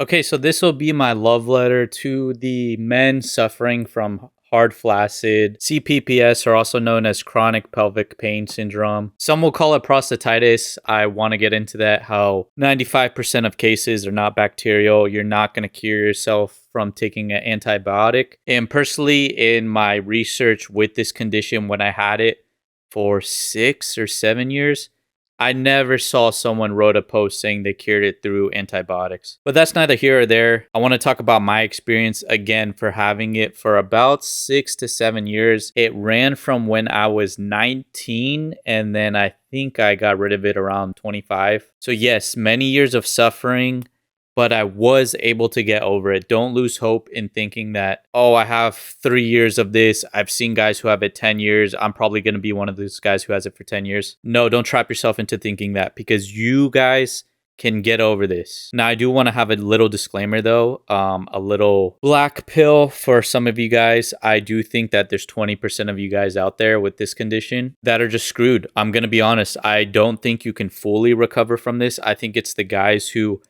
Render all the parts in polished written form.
Okay, so this will be my love letter to the men suffering from hard flaccid, CPPS, or also known as chronic pelvic pain syndrome. Some will call it prostatitis. I want to get into that, how 95% of cases are not bacterial. You're not going to cure yourself from taking an antibiotic. And personally, in my research with this condition, when I had it for 6 or 7 years, I never saw someone wrote a post saying they cured it through antibiotics. But that's neither here or there. I want to talk about my experience again for having it for about 6 to 7 years. It ran from when I was 19, and then I think I got rid of it around 25. So yes, many years of suffering, but I was able to get over it. Don't lose hope in thinking that, oh, I have 3 years of this. I've seen guys who have it 10 years. I'm probably going to be one of those guys who has it for 10 years. No, don't trap yourself into thinking that, because you guys can get over this. Now, I do want to have a little disclaimer though, a little black pill for some of you guys. I do think that there's 20% of you guys out there with this condition that are just screwed. I'm going to be honest. I don't think you can fully recover from this. I think it's the guys who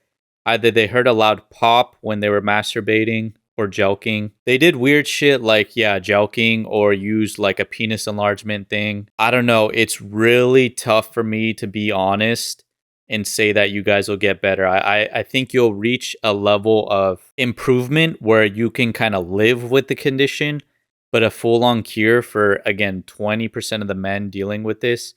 either they heard a loud pop when they were masturbating or jelking. They did weird shit like, yeah, jelking, or used like a penis enlargement thing. I don't know. It's really tough for me to be honest and say that you guys will get better. I think you'll reach a level of improvement where you can kind of live with the condition, but a full-on cure for, again, 20% of the men dealing with this,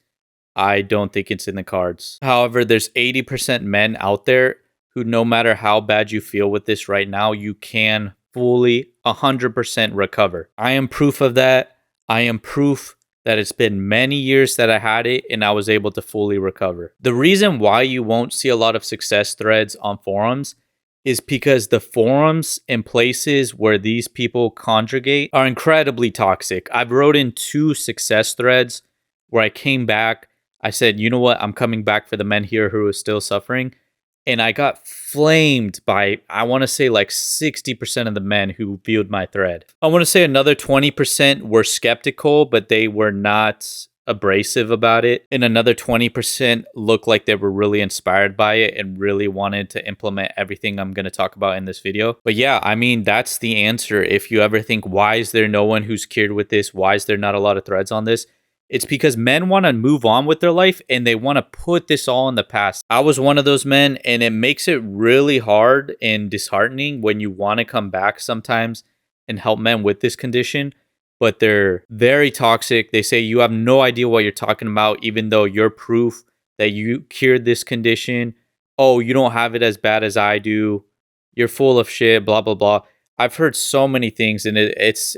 I don't think it's in the cards. However, there's 80% men out there who, no matter how bad you feel with this right now, you can fully 100% recover. I am proof of that. I am proof that it's been many years that I had it and I was able to fully recover. The reason why you won't see a lot of success threads on forums is because the forums and places where these people congregate are incredibly toxic. I've wrote in 2 success threads where I came back. I said, you know what? I'm coming back for the men here who are still suffering. And I got flamed by, I want to say, like 60% of the men who viewed my thread. I want to say another 20% were skeptical, but they were not abrasive about it. And another 20% looked like they were really inspired by it and really wanted to implement everything I'm going to talk about in this video. But yeah, I mean, that's the answer. If you ever think, why is there no one who's cured with this? Why is there not a lot of threads on this? It's because men want to move on with their life and they want to put this all in the past. I was one of those men, and it makes it really hard and disheartening when you want to come back sometimes and help men with this condition, but they're very toxic. They say you have no idea what you're talking about, even though you're proof that you cured this condition. Oh, you don't have it as bad as I do. You're full of shit, blah, blah, blah. I've heard so many things, and it's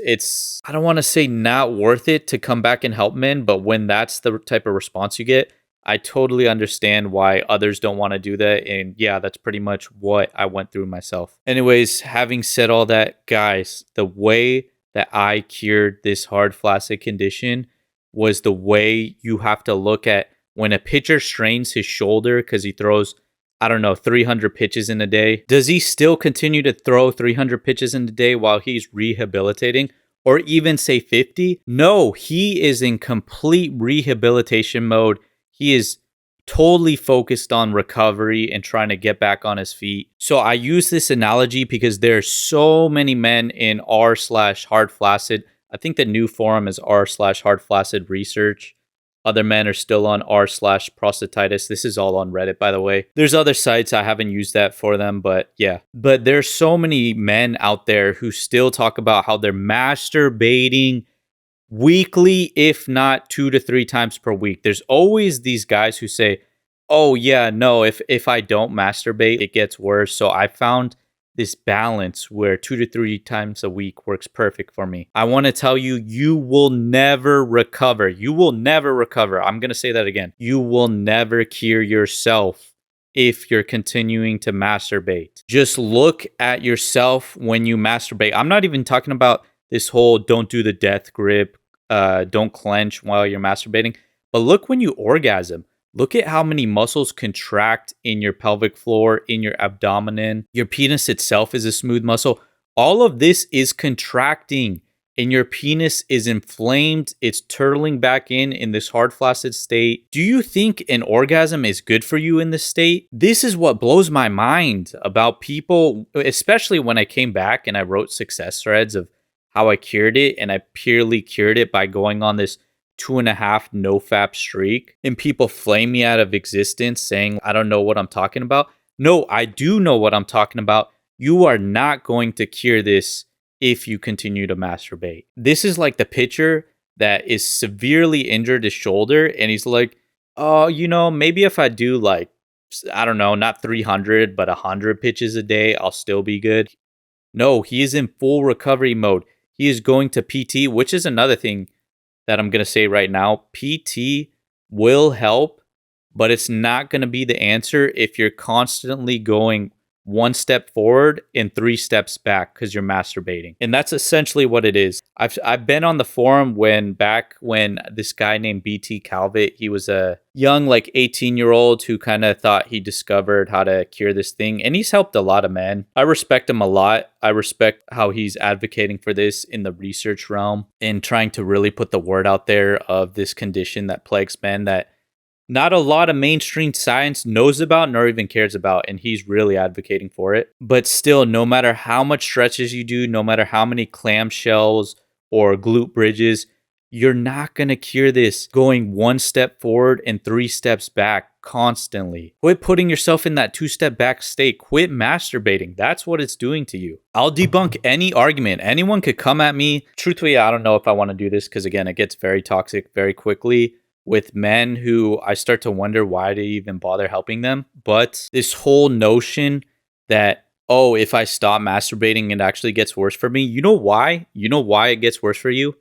I don't want to say not worth it to come back and help men, but when that's the type of response you get, I totally understand why others don't want to do that. And yeah, that's pretty much what I went through myself. Anyways, having said all that, guys, the way that I cured this hard flaccid condition was the way you have to look at when a pitcher strains his shoulder because he throws, I don't know, 300 pitches in a day. Does he still continue to throw 300 pitches in a day while he's rehabilitating? Or even say 50? No, he is in complete rehabilitation mode. He is totally focused on recovery and trying to get back on his feet. So I use this analogy because there are so many men in r/hard flaccid. I think the new forum is r/hard flaccid research. Other men are still on r/prostatitis. This is all on Reddit, by the way. There's other sites. I haven't used that for them, but yeah. But there's so many men out there who still talk about how they're masturbating weekly, if not 2 to 3 times per week. There's always these guys who say, oh yeah, no, if I don't masturbate, it gets worse. So I found this balance where 2 to 3 times a week works perfect for me. I want to tell you, you will never recover. You will never recover. I'm going to say that again. You will never cure yourself if you're continuing to masturbate. Just look at yourself when you masturbate. I'm not even talking about this whole don't do the death grip, don't clench while you're masturbating. But look when you orgasm. Look at how many muscles contract in your pelvic floor, in your abdomen. Your penis itself is a smooth muscle. All of this is contracting and your penis is inflamed, it's turtling back in this hard flaccid state. Do you think an orgasm is good for you in this state? This is what blows my mind about people, especially when I came back and I wrote success threads of how I cured it, and I purely cured it by going on this 2.5 no-fap streak, and people flame me out of existence saying, I don't know what I'm talking about. No, I do know what I'm talking about. You are not going to cure this if you continue to masturbate. This is like the pitcher that is severely injured his shoulder, and he's like, oh, maybe if I do like, I don't know, not 300, but 100 pitches a day, I'll still be good. No, he is in full recovery mode. He is going to PT, which is another thing that I'm going to say right now. PT will help, but it's not going to be the answer if you're constantly going 1 step forward and 3 steps back because you're masturbating. And that's essentially what it is. I've been on the forum when this guy named BT Calvert, he was a young 18-year-old who kind of thought he discovered how to cure this thing, and he's helped a lot of men. I respect him a lot. I respect how he's advocating for this in the research realm and trying to really put the word out there of this condition that plagues men that not a lot of mainstream science knows about nor even cares about, and he's really advocating for it. But still, no matter how much stretches you do, no matter how many clamshells or glute bridges, you're not going to cure this going 1 step forward and 3 steps back constantly. Quit putting yourself in that 2-step back state. Quit masturbating. That's what it's doing to you. I'll debunk any argument. Anyone could come at me. Truthfully, I don't know if I want to do this because, again, it gets very toxic very quickly with men who I start to wonder why they even bother helping them. But this whole notion that, oh, if I stop masturbating, it actually gets worse for me. You know why? You know why it gets worse for you?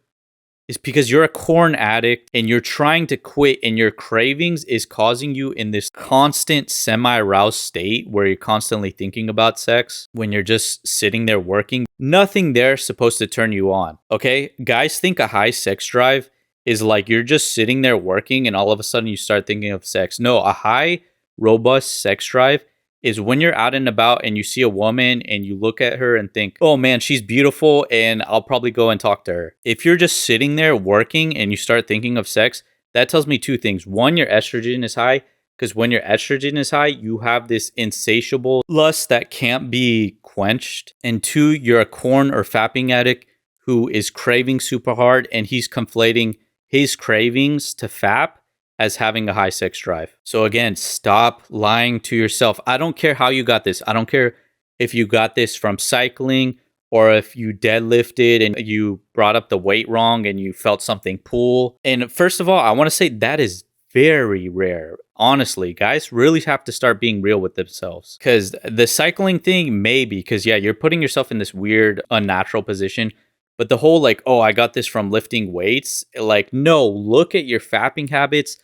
It's because you're a corn addict and you're trying to quit, and your cravings is causing you in this constant semi-aroused state where you're constantly thinking about sex when you're just sitting there working. Nothing there's supposed to turn you on, okay? Guys think a high sex drive is like you're just sitting there working and all of a sudden you start thinking of sex. No, a high, robust sex drive is when you're out and about and you see a woman and you look at her and think, oh man, she's beautiful and I'll probably go and talk to her. If you're just sitting there working and you start thinking of sex, that tells me 2 things. 1, your estrogen is high, because when your estrogen is high, you have this insatiable lust that can't be quenched. And 2, you're a corn or fapping addict who is craving super hard, and he's conflating his cravings to fap as having a high sex drive. So again, stop lying to yourself. I don't care how you got this. I don't care if you got this from cycling or if you deadlifted and you brought up the weight wrong and you felt something pull. And first of all, I want to say that is very rare. Honestly, guys really have to start being real with themselves, because the cycling thing, maybe, because yeah, you're putting yourself in this weird, unnatural position. But the whole oh, I got this from lifting weights. No, look at your fapping habits.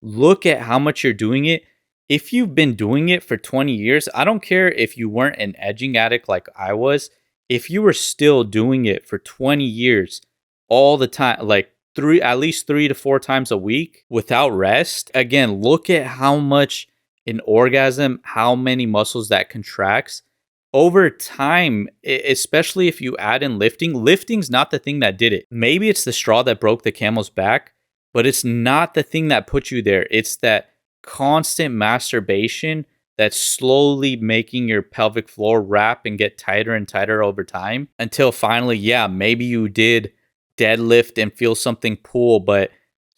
Look at how much you're doing it. If you've been doing it for 20 years, I don't care if you weren't an edging addict like I was. If you were still doing it for 20 years, all the time, at least 3 to 4 times a week without rest, again, look at how much an orgasm, how many muscles that contracts. Over time, especially if you add in lifting's not the thing that did it. Maybe it's the straw that broke the camel's back, but it's not the thing that put you there. It's that constant masturbation that's slowly making your pelvic floor wrap and get tighter and tighter over time until finally, yeah, maybe you did deadlift and feel something pull, but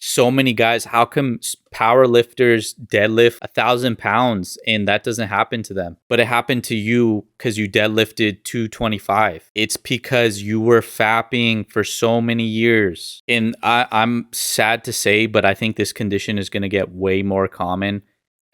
so many guys, how come power lifters deadlift 1,000 pounds and that doesn't happen to them? But it happened to you because you deadlifted 225. It's because you were fapping for so many years. And I'm sad to say, but I think this condition is going to get way more common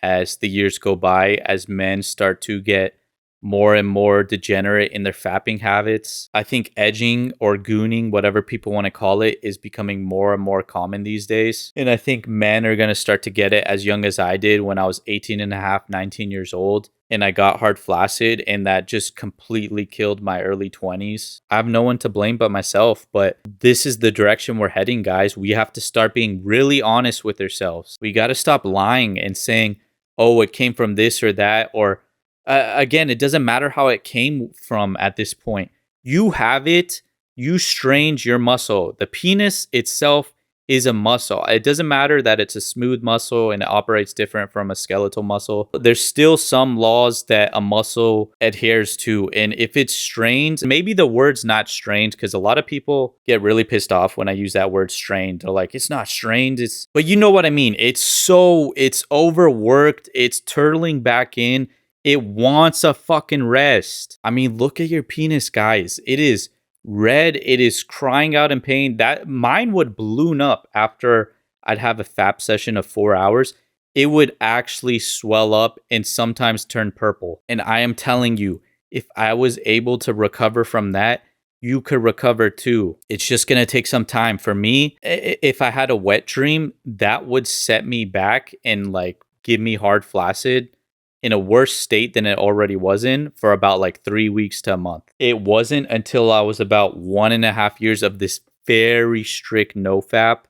as the years go by, as men start to get more and more degenerate in their fapping habits. I think edging or gooning, whatever people want to call it, is becoming more and more common these days. And I think men are going to start to get it as young as I did when I was 18 and a half, 19 years old. And I got hard flaccid, and that just completely killed my early 20s. I have no one to blame but myself, but this is the direction we're heading, guys. We have to start being really honest with ourselves. We got to stop lying and saying, oh, it came from this or that, or again, it doesn't matter how it came from at this point. You have it you strained your muscle. The penis itself is a muscle. It doesn't matter that it's a smooth muscle and it operates different from a skeletal muscle. There's still some laws that a muscle adheres to. And if it's strained, maybe the word's not strained, because a lot of people get really pissed off when I use that word strained. They're like, it's not strained. But you know what I mean? It's overworked. It's turtling back in. It wants a fucking rest. I mean, look at your penis, guys. It is red. It is crying out in pain. That mine would balloon up after I'd have a FAP session of 4 hours. It would actually swell up and sometimes turn purple. And I am telling you, if I was able to recover from that, you could recover too. It's just going to take some time. For me, if I had a wet dream, that would set me back and like give me hard flaccid in a worse state than it already was in for about like 3 weeks to a month. It wasn't until I was about 1.5 years of this very strict no-fap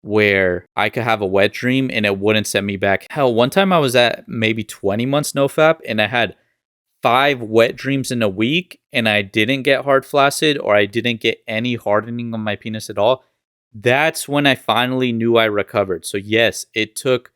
where I could have a wet dream and it wouldn't set me back. Hell, one time I was at maybe 20 months no-fap and I had 5 wet dreams in a week and I didn't get hard flaccid or I didn't get any hardening on my penis at all. That's when I finally knew I recovered. So yes, it took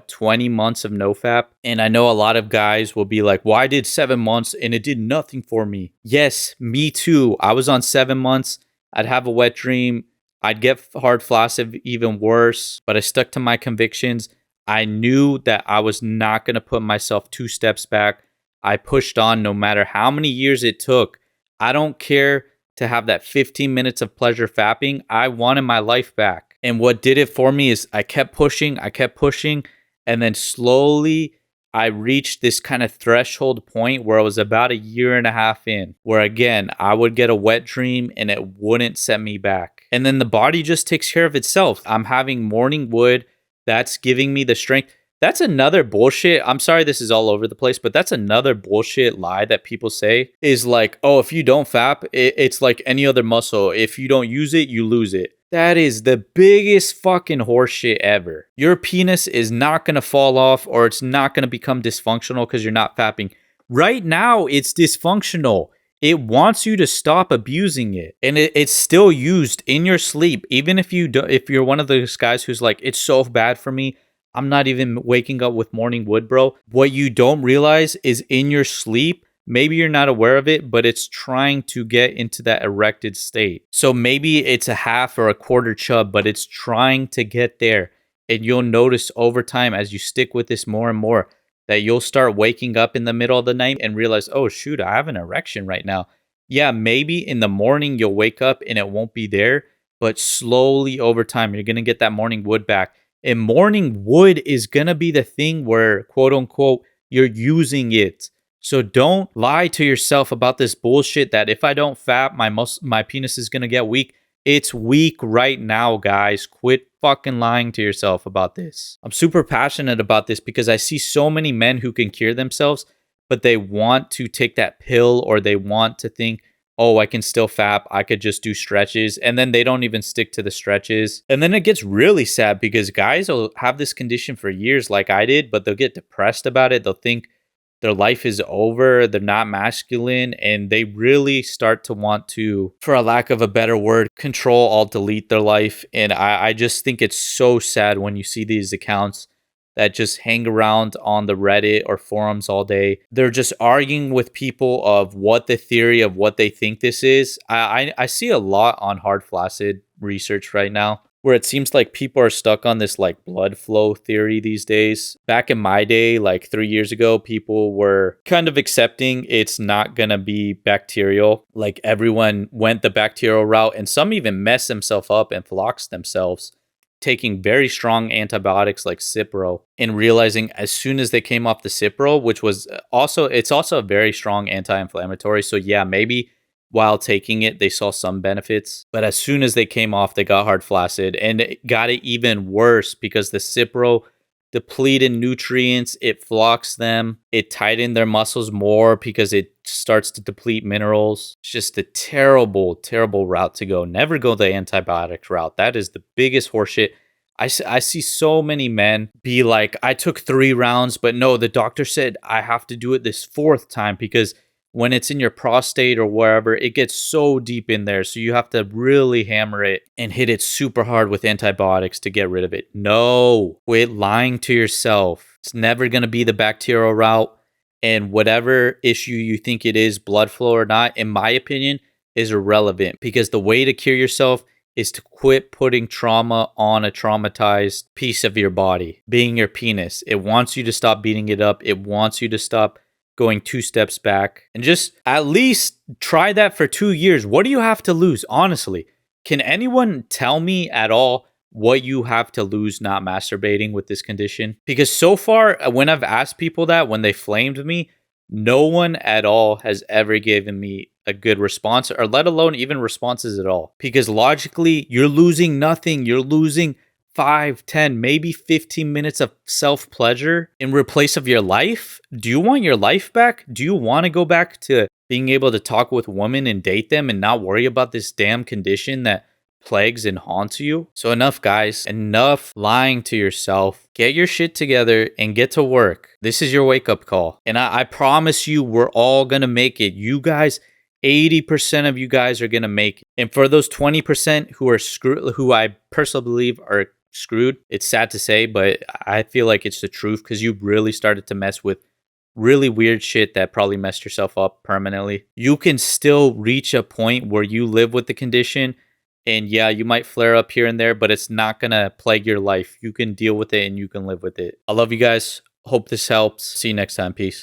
20 months of nofap. And I know a lot of guys will be like, well, I did 7 months and it did nothing for me. Yes, me too. I was on 7 months. I'd have a wet dream. I'd get hard flaccid even worse, but I stuck to my convictions. I knew that I was not going to put myself 2 steps back. I pushed on no matter how many years it took. I don't care to have that 15 minutes of pleasure fapping. I wanted my life back. And what did it for me is I kept pushing, and then slowly I reached this kind of threshold point where I was about 1.5 years in, where again, I would get a wet dream and it wouldn't set me back. And then the body just takes care of itself. I'm having morning wood. That's giving me the strength. That's another bullshit. I'm sorry this is all over the place, but that's another bullshit lie that people say is like, oh, if you don't fap, it's like any other muscle. If you don't use it, you lose it. That is the biggest fucking horseshit ever. Your penis is not going to fall off or it's not going to become dysfunctional because you're not fapping. Right now, it's dysfunctional. It wants you to stop abusing it. And it's still used in your sleep. Even if you're one of those guys who's like, it's so bad for me, I'm not even waking up with morning wood, bro. What you don't realize is in your sleep, maybe you're not aware of it, but it's trying to get into that erected state. So maybe it's a half or a quarter chub, but it's trying to get there. And you'll notice over time as you stick with this more and more that you'll start waking up in the middle of the night and realize, oh, shoot, I have an erection right now. Yeah, maybe in the morning you'll wake up and it won't be there, but slowly over time, you're going to get that morning wood back. And morning wood is going to be the thing where, quote unquote, you're using it. So don't lie to yourself about this bullshit that if I don't fap, my penis is going to get weak. It's weak right now, guys. Quit fucking lying to yourself about this. I'm super passionate about this because I see so many men who can cure themselves, but they want to take that pill or they want to think, oh, I can still fap. I could just do stretches. And then they don't even stick to the stretches. And then it gets really sad because guys will have this condition for years like I did, but they'll get depressed about it. They'll think their life is over, they're not masculine, and they really start to want to, for a lack of a better word, control, alt delete their life. And I just think it's so sad when you see these accounts that just hang around on the Reddit or forums all day. They're just arguing with people of what the theory of what they think this is. I see a lot on hard flaccid research right now, where it seems like people are stuck on this like blood flow theory these days. Back in my day, like 3 years ago, people were kind of accepting it's not going to be bacterial. Like everyone went the bacterial route and some even messed themselves up and floxed themselves, taking very strong antibiotics like Cipro and realizing as soon as they came off the Cipro, which was it's also a very strong anti-inflammatory. So yeah, maybe while taking it, they saw some benefits. But as soon as they came off, they got hard flaccid. And it got it even worse because the Cipro depleted nutrients. It flocks them. It tightened their muscles more because it starts to deplete minerals. It's just a terrible, terrible route to go. Never go the antibiotic route. That is the biggest horseshit. I see so many men be like, I took 3 rounds, but no, the doctor said I have to do it this 4th time because when it's in your prostate or wherever, it gets so deep in there. So you have to really hammer it and hit it super hard with antibiotics to get rid of it. No, quit lying to yourself. It's never going to be the bacterial route. And whatever issue you think it is, blood flow or not, in my opinion, is irrelevant, because the way to cure yourself is to quit putting trauma on a traumatized piece of your body, being your penis. It wants you to stop beating it up. It wants you to stop going 2 steps back, and just at least try that for 2 years. What do you have to lose? Honestly, can anyone tell me at all what you have to lose not masturbating with this condition? Because so far, when I've asked people that, when they flamed me, no one at all has ever given me a good response, or let alone even responses at all. Because logically, you're losing nothing. You're losing 5, 10, maybe 15 minutes of self-pleasure in replace of your life. Do you want your life back? Do you want to go back to being able to talk with women and date them and not worry about this damn condition that plagues and haunts you? So enough, guys. Enough lying to yourself. Get your shit together and get to work. This is your wake-up call. And I promise you, we're all going to make it. You guys, 80% of you guys are going to make it. And for those 20% who are screwed, who I personally believe are screwed, it's sad to say, but I feel like it's the truth, because you really started to mess with really weird shit that probably messed yourself up permanently. You can still reach a point where you live with the condition, and yeah, you might flare up here and there, but it's not gonna plague your life. You can deal with it and you can live with it. I love you guys. Hope this helps. See you next time. Peace.